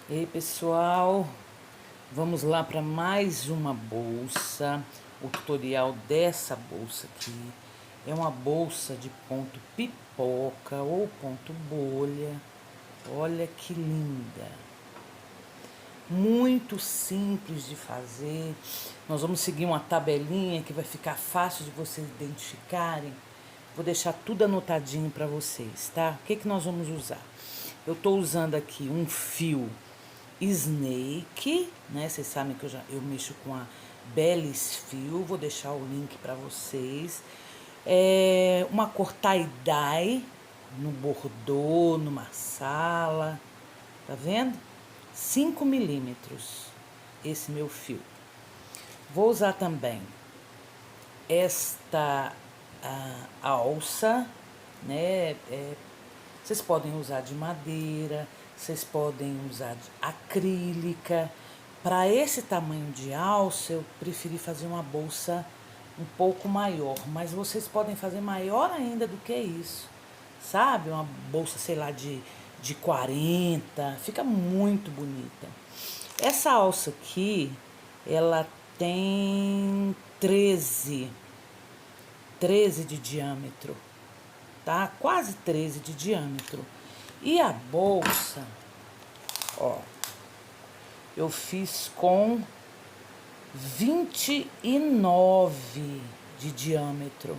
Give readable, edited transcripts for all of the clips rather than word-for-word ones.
Ei, pessoal, vamos lá para mais uma bolsa. O tutorial dessa bolsa aqui é uma bolsa de ponto pipoca ou ponto bolha. Olha que linda! Muito simples de fazer. Nós vamos seguir uma tabelinha que vai ficar fácil de vocês identificarem. Vou deixar tudo anotadinho para vocês, tá? O que que nós vamos usar? Eu tô usando aqui um fio Snake, né? Vocês sabem que eu mexo com a Bellis Fio, vou deixar o link para vocês. Uma cor tie-dye no bordô, numa sala, tá vendo? 5 milímetros esse meu fio. Vou usar também esta alça, né? Vocês podem usar de madeira, vocês podem usar de acrílica. Para esse tamanho de alça, eu preferi fazer uma bolsa um pouco maior, mas vocês podem fazer maior ainda do que isso, sabe? Uma bolsa, sei lá, de 40, fica muito bonita. Essa alça aqui, ela tem 13 de diâmetro, tá? Quase 13 de diâmetro. E a bolsa, ó, eu fiz com 29 de diâmetro.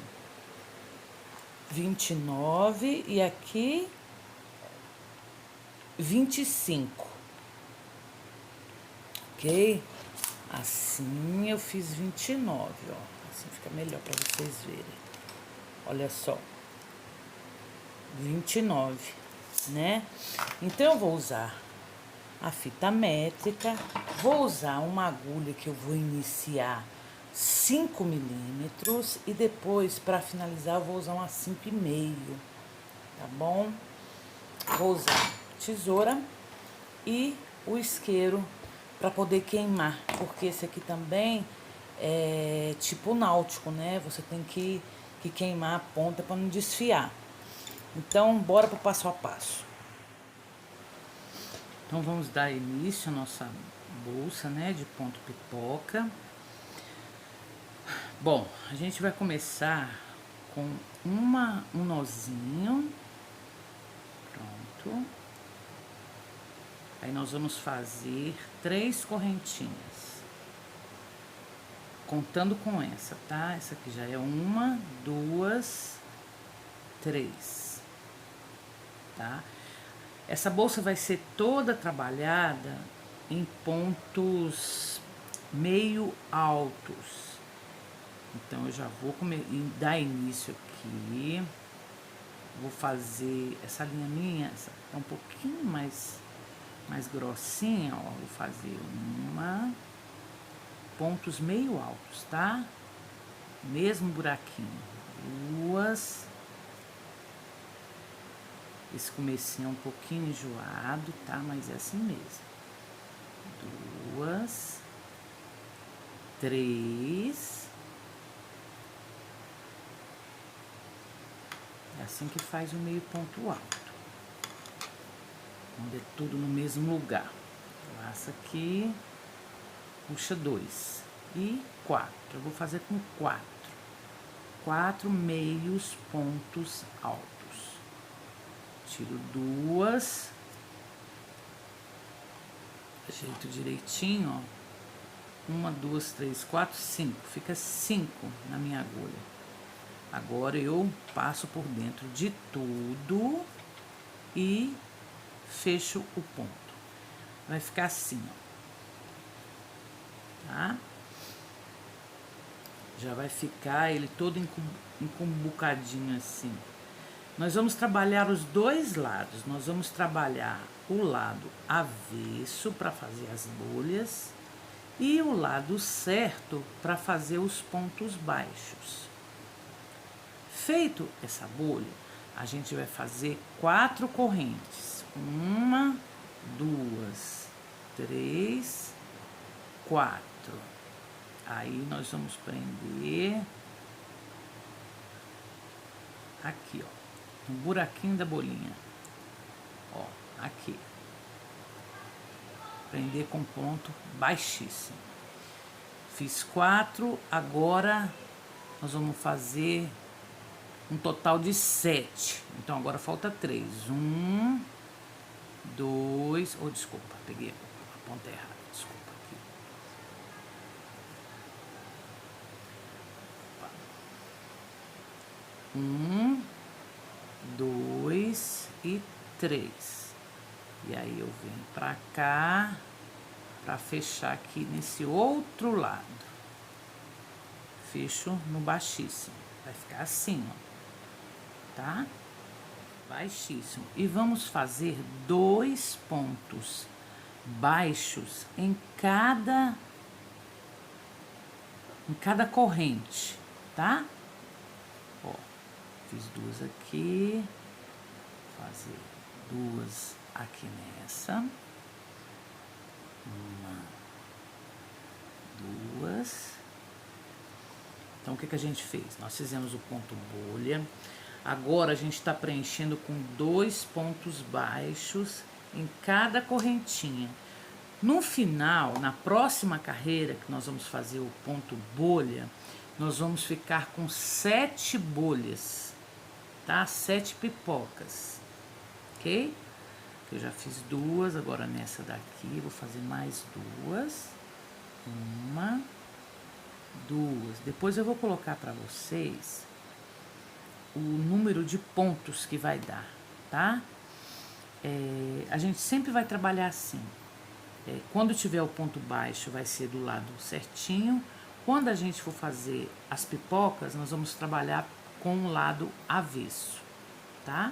29 e aqui 25. Ok? Assim eu fiz 29, ó. Assim fica melhor para vocês verem. Olha só. 29, né? Então eu vou usar a fita métrica, vou usar uma agulha que eu vou iniciar 5 milímetros e depois, para finalizar, eu vou usar uma 5,5, tá bom? Vou usar tesoura e o isqueiro para poder queimar, porque esse aqui também é tipo náutico, né? Você tem que queimar a ponta para não desfiar. Então, bora pro passo a passo. Então, vamos dar início à nossa bolsa, né, de ponto pipoca. Bom, a gente vai começar com um nozinho. Pronto. Aí nós vamos fazer 3 correntinhas. Contando com essa, tá? Essa aqui já é 1, 2, 3. Tá? Essa bolsa vai ser toda trabalhada em pontos meio altos. Então, eu já vou dar início aqui. Vou fazer essa linha minha, essa é um pouquinho mais grossinha, ó. Vou fazer pontos meio altos, tá? Mesmo buraquinho. 2. Esse comecinho é um pouquinho enjoado, tá? Mas é assim mesmo. 2, 3. É assim que faz o meio ponto alto. Quando é tudo no mesmo lugar. Laça aqui, puxa 2 e 4. Eu vou fazer com 4. 4 meios pontos altos. Tiro 2. Ajeito direitinho, ó. 1, 2, 3, 4, 5. Fica 5 na minha agulha. Agora eu passo por dentro de tudo e fecho o ponto. Vai ficar assim, ó. Tá? Já vai ficar ele todo encumbucadinho assim. Nós vamos trabalhar os dois lados. Nós vamos trabalhar o lado avesso para fazer as bolhas e o lado certo para fazer os pontos baixos. Feito essa bolha, a gente vai fazer 4 correntes. 1, 2, 3, 4. Aí nós vamos prender aqui, ó, no buraquinho da bolinha. Ó, aqui. Prender com ponto baixíssimo. Fiz 4, agora nós vamos fazer um total de 7. Então agora falta 3. 1, 2, desculpa, peguei a ponta errada, desculpa aqui. 1, 2 e 3. E aí eu venho pra cá para fechar aqui nesse outro lado. Fecho no baixíssimo. Vai ficar assim, ó. Tá? Baixíssimo. E vamos fazer 2 pontos baixos em cada corrente, tá? Ó, fiz 2 aqui. Vou fazer 2 aqui nessa. 1, 2. Então, o que a gente fez? Nós fizemos o ponto bolha. Agora, a gente está preenchendo com 2 pontos baixos em cada correntinha. No final, na próxima carreira, que nós vamos fazer o ponto bolha, nós vamos ficar com 7 bolhas, tá? 7 pipocas, ok? Eu já fiz 2, agora nessa daqui vou fazer mais 2. 1, 2. Depois eu vou colocar para vocês o número de pontos que vai dar, tá? A gente sempre vai trabalhar assim. Quando tiver o ponto baixo, vai ser do lado certinho. Quando a gente for fazer as pipocas, nós vamos trabalhar com o lado avesso, tá?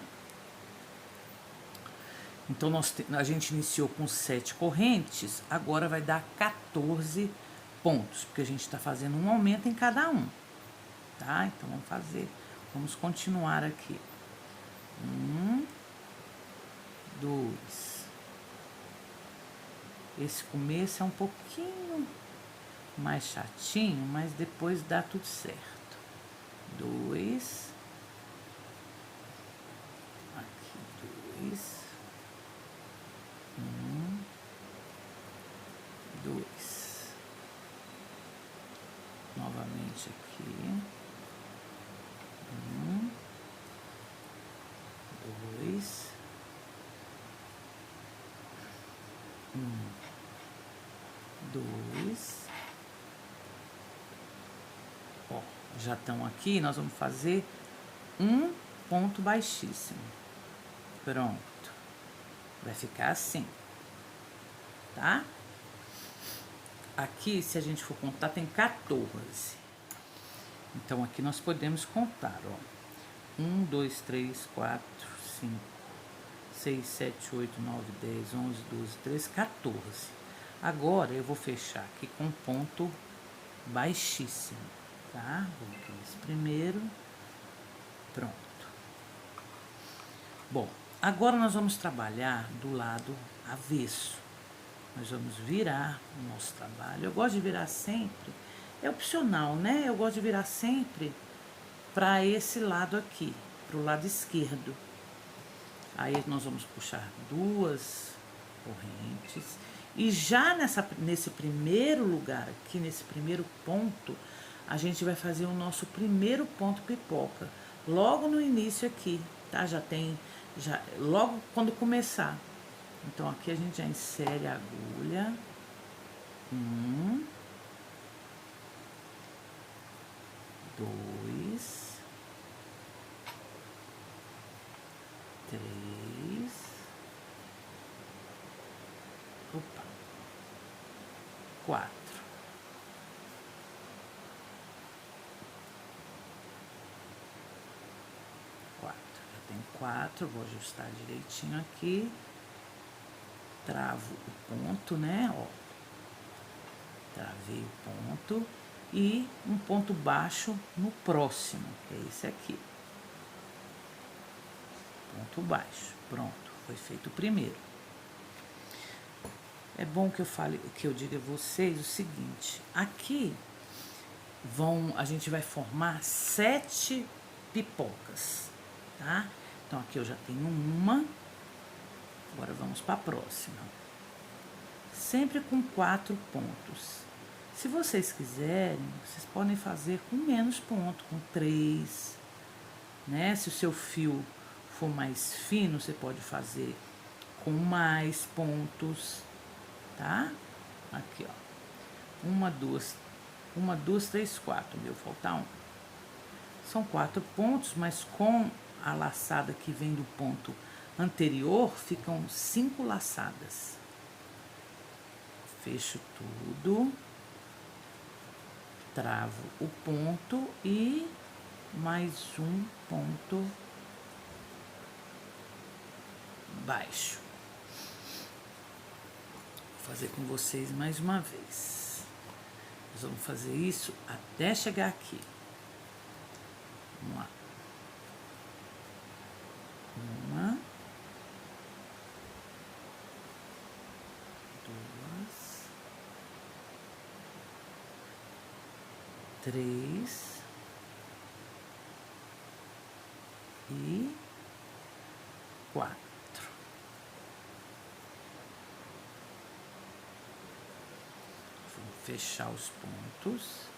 Então, a gente iniciou com 7 correntes, agora vai dar 14 pontos, porque a gente está fazendo um aumento em cada um, tá? Então, vamos continuar aqui. 1, 2. Esse começo é um pouquinho mais chatinho, mas depois dá tudo certo. 2. Aqui, 2. 1, 2. Novamente aqui. 1, 2. 1, 2. Ó, já estão aqui, nós vamos fazer um ponto baixíssimo. Pronto. Vai ficar assim, tá? Aqui, se a gente for contar, tem 14. Então, aqui nós podemos contar, ó. 1, 2, 3, 4, 5, 6, 7, 8, 9, 10, 11, 12, 13, 14. Agora, eu vou fechar aqui com ponto baixíssimo, tá? Vou aqui nesse primeiro. Pronto. Bom, agora nós vamos trabalhar do lado avesso. Nós vamos virar o nosso trabalho. Eu gosto de virar sempre, é opcional, né? Eu gosto de virar sempre para esse lado aqui, para o lado esquerdo. Aí nós vamos puxar 2 correntes. E já nesse primeiro lugar aqui, nesse primeiro ponto, a gente vai fazer o nosso primeiro ponto pipoca. Logo no início aqui, tá? Logo quando começar. Então, aqui a gente já insere a agulha. 1, 2, 3. Opa. 4. 4. Já tem 4, vou ajustar direitinho aqui. Travo o ponto, né? Ó. Travei o ponto. E um ponto baixo no próximo, que é esse aqui. Ponto baixo. Pronto, foi feito o primeiro. É bom que eu diga a vocês o seguinte: aqui a gente vai formar 7 pipocas, tá? Então aqui eu já tenho uma. Agora vamos para a próxima. sempre com 4 pontos. Se vocês quiserem, vocês podem fazer com menos pontos, com 3, né? Se o seu fio for mais fino, você pode fazer com mais pontos, tá? Aqui, ó. 1, 2, 3, 4. Meu, falta 1. São 4 pontos, mas com a laçada que vem do ponto anterior, ficam 5 laçadas. Fecho tudo. Travo o ponto e mais um ponto baixo. Vou fazer com vocês mais uma vez. Nós vamos fazer isso até chegar aqui. Vamos lá. 1, 2, 3 e 4. Vou fechar os pontos.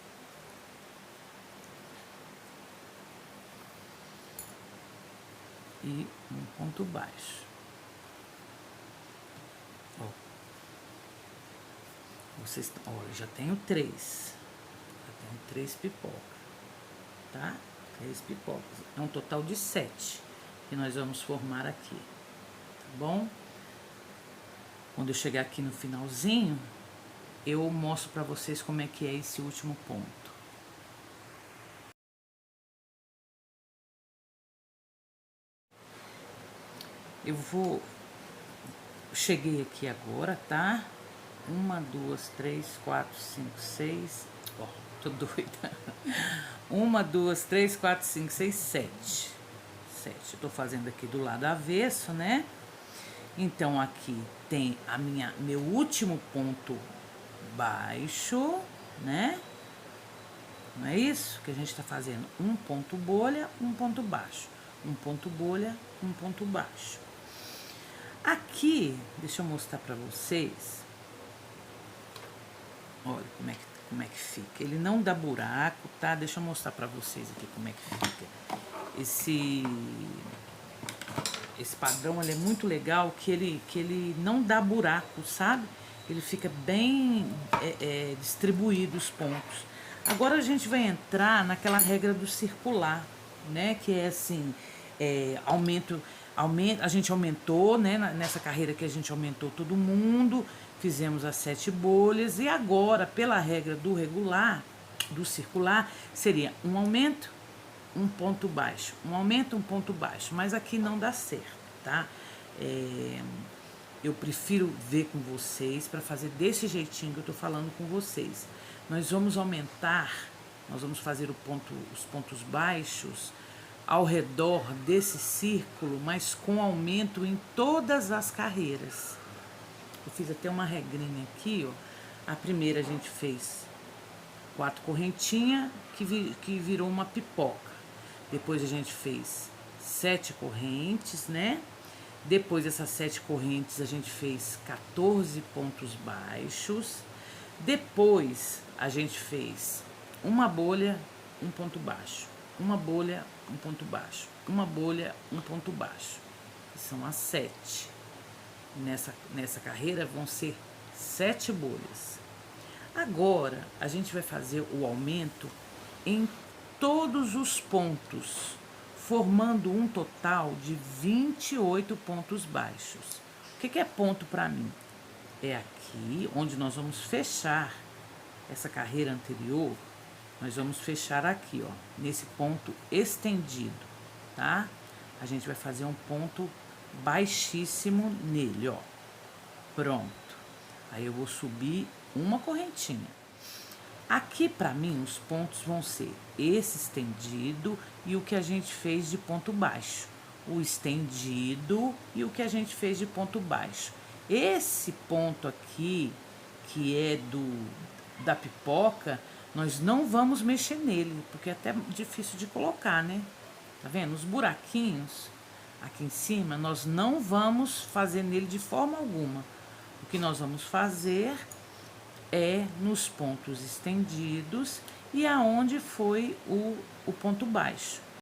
E um ponto baixo. Ó. Vocês, ó, eu já tenho 3. Já tenho 3 pipocas, tá? 3 pipocas. É um total de 7 que nós vamos formar aqui, tá bom? Quando eu chegar aqui no finalzinho, eu mostro pra vocês como é que é esse último ponto. Eu vou... Cheguei aqui agora, tá? 1, 2, 3, 4, 5, 6... Ó, tô doida. 1, 2, 3, 4, 5, 6, 7. 7. Eu tô fazendo aqui do lado avesso, né? Então, aqui tem meu último ponto baixo, né? Não é isso que a gente tá fazendo? Um ponto bolha, um ponto baixo. Um ponto bolha, um ponto baixo. Aqui, deixa eu mostrar pra vocês. Olha como é que fica. Ele não dá buraco, tá? Deixa eu mostrar pra vocês aqui como é que fica. Esse padrão, ele é muito legal, que ele não dá buraco, sabe? Ele fica bem distribuído os pontos. Agora a gente vai entrar naquela regra do circular, né? Que é assim, a gente aumentou, né? Nessa carreira que a gente aumentou todo mundo, fizemos as 7 bolhas e agora, pela regra do regular, do circular, seria um aumento, um ponto baixo, um aumento, um ponto baixo, mas aqui não dá certo, tá? Eu prefiro ver com vocês para fazer desse jeitinho que eu tô falando com vocês. Nós vamos aumentar, nós vamos fazer os pontos baixos ao redor desse círculo, mas com aumento em todas as carreiras. Eu fiz até uma regrinha aqui, ó. A primeira a gente fez 4 correntinhas que virou uma pipoca. Depois a gente fez 7 correntes, né? Depois dessas 7 correntes a gente fez 14 pontos baixos. Depois a gente fez uma bolha, um ponto baixo. Uma bolha, um ponto baixo. Uma bolha, um ponto baixo. Que são as 7. Nessa carreira vão ser 7 bolhas. Agora a gente vai fazer o aumento em todos os pontos, formando um total de 28 pontos baixos. O que é ponto para mim? É aqui onde nós vamos fechar essa carreira anterior. Nós vamos fechar aqui, ó, nesse ponto estendido, tá? A gente vai fazer um ponto baixíssimo nele, ó. Pronto. Aí eu vou subir uma correntinha. Aqui, pra mim, os pontos vão ser esse estendido e o que a gente fez de ponto baixo. O estendido e o que a gente fez de ponto baixo. Esse ponto aqui, que é da pipoca, nós não vamos mexer nele, porque é até difícil de colocar, né? Tá vendo? Os buraquinhos aqui em cima, nós não vamos fazer nele de forma alguma. O que nós vamos fazer é nos pontos estendidos e aonde foi o ponto baixo.